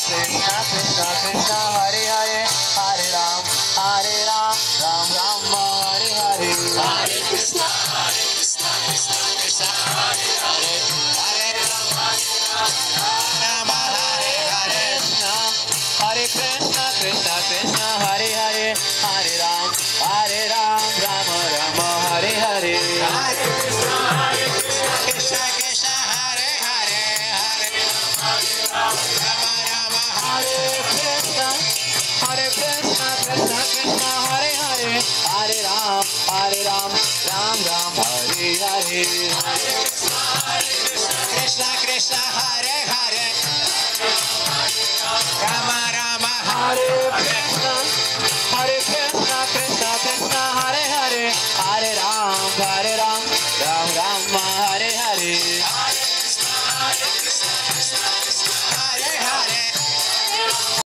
Krishna Krishna Krishna Hare Hare Hare Ram Ram Ram Hare Hare Hare Krishna Krishna Krishna Hare Hare Hare Ram Hare Hare Hare Krishna Krishna Krishna Hare Hare Hare Ram Ram Ram Hare Hare Hare Krishna Krishna Krishna Hare Hare Hare Ram Ram Hare Krishna Krishna Krishna Hare Hare Hare Ram Ram Ram Hare Hare Hare Krishna Krishna Krishna Hare Hare